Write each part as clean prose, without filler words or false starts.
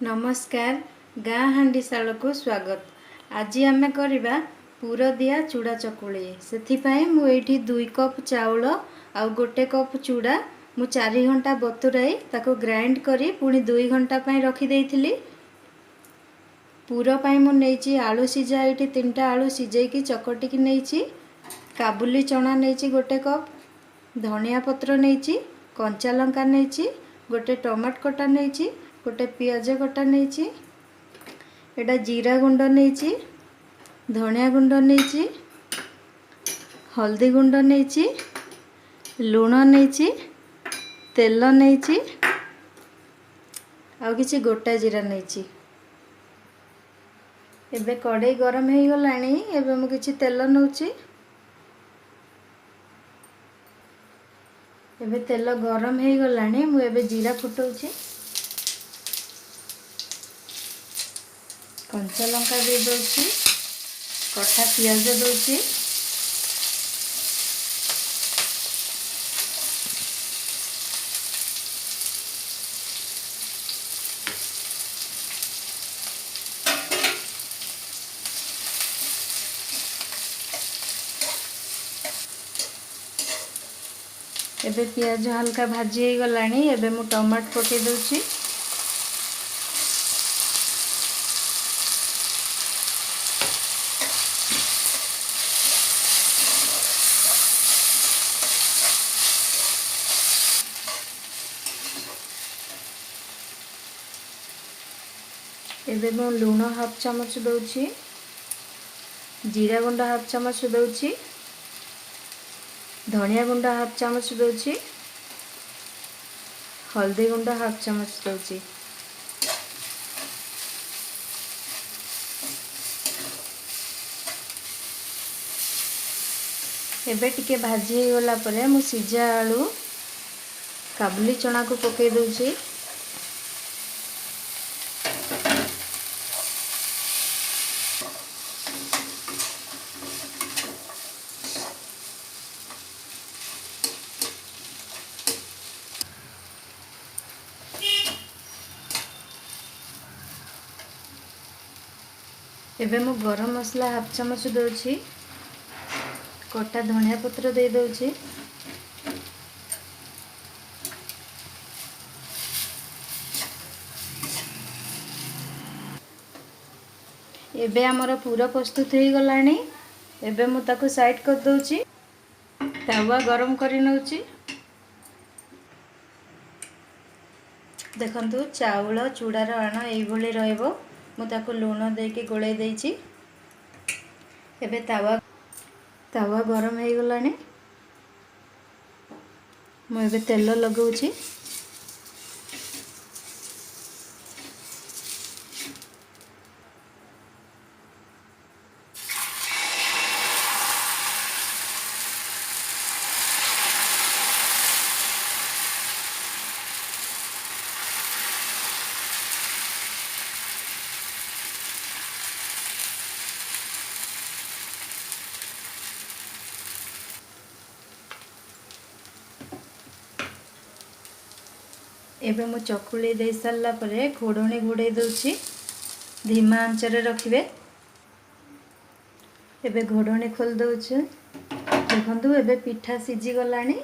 नमस्कार गाँ हांडीशाला को स्वागत। आज आम करवा पुर दिया चूड़ा चकुली। से मुझे 2 कप चाउल आ 1 कप चूड़ा मु 4 घंटा बतुराई ताको ग्राइंड करी पुणी 2 घंटा रखीदे। पुर मुझे आलू सीझा ये 3टा आलू सीझेकी चकटिकी नहीं। काबुली चना नहीं 1 कप, धनिया पत्र नहीं, कंचा लंका नहीं, 1 टमाट कटा नहीं, 1 पियाज कटा नहीं, एटा जीरा गुंड नहीं, धनिया गुंड नहीं, हल्दी गुंड नहीं, लुण नहीं, तेल नहीं, आ किछि गोटा जीरा नहीं। एबे कड़ाई गरम हो गलानी। एबे मु किछि तेल नउची। एबे तेल गरम हो गलानी। मु एबे जीरा फुटौची, कंचा लंका दे दउची, कटा पियाज दउची, एबे पियाज हल्का भाजी हो गलानी। एबे मु टमाट पके दउची, एबे मु लुण हाफ चामच दउची, जीरा गुंड हाफ चामच दउची, धनिया गुंड हाफ चामच दउची, हल्दी गुंड हाफ चामच दउची। एबे टिके भाजी हो गला परे मु सीझा आलू काबुली चना को पके दउची। एबे मु गरम मसला हाफ चामच दउची, कटा धनिया पत्र दे दउची, एबे हमर पूरा प्रस्तुत हो गलानी। एबे मु ताको साइड कर दउची। तवा गरम करी नउची। देखंतु चाउल चूड़ार आण एई भली रहइबो। मु ताको लूण देके गोळै देइची। एबे तवा गरम हो गलानी। मु एबे तेल लगाउची। एबे मु चकुली दे सारला परे घोड़णी घोड़े दउची। धीमा आंच रे रखिबे। एबे घोड़णी खोल दउची। देखंतु एबे पिठा सिझी गलानी।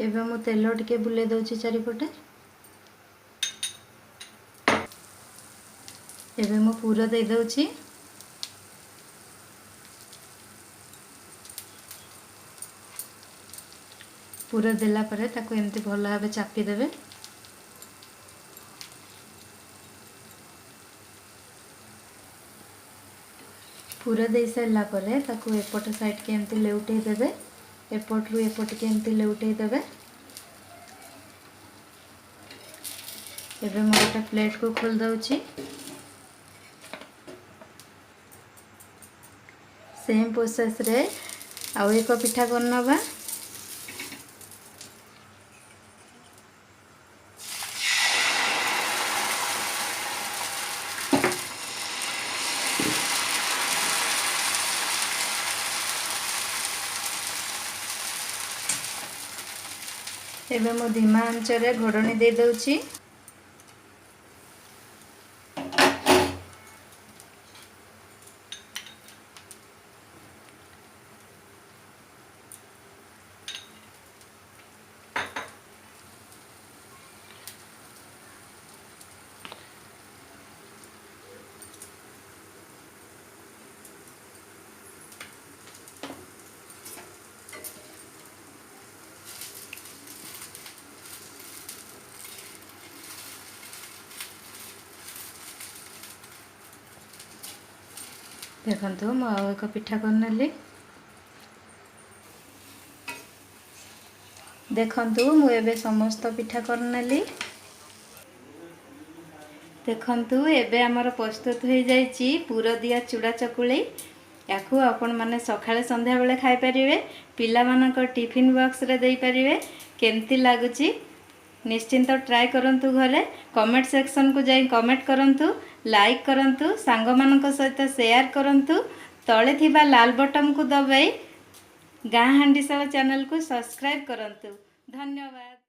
एबे मु तेल टिके बुले दउची चारिपटे। एबे मु पूरा दे दउची। पूरा देला परे ताको एमती भल भाबे चापी देबे। पूरा दे सारला परे ताको एपट साइड के एमती लेउटे देबे। एपट रु एपट के एमती लेउटे देबे। एबे मु गोटे प्लेट को खोल दउची। सेम प्रोसेस रे आउ एक पिठा करनबा। एबे मो धीमा आंच रे घोड़णी दे दउची। देखंतु मु आउ एक पिठा करनेली देखंतु मु एबे समस्त पिठा करनेली देखंतु एबे हमर प्रस्तुत हो जाइछि पुर दिया चूड़ा चकुली याकू आपण माने सखाळे संध्या बेले खाइ परिबे पिला मानक टिफिन बॉक्स रे देई परिबे केमती लागुछि निश्चिंत ट्राई करंतु घरे कमेंट सेक्शन को जाई कमेंट करंतु लाइक करंतु सांग मानक सहित शेयर करंतु तळे थिबा लाल बटन को दबाई गाँ हांडीशाला चैनल को सब्सक्राइब करंतु धन्यवाद।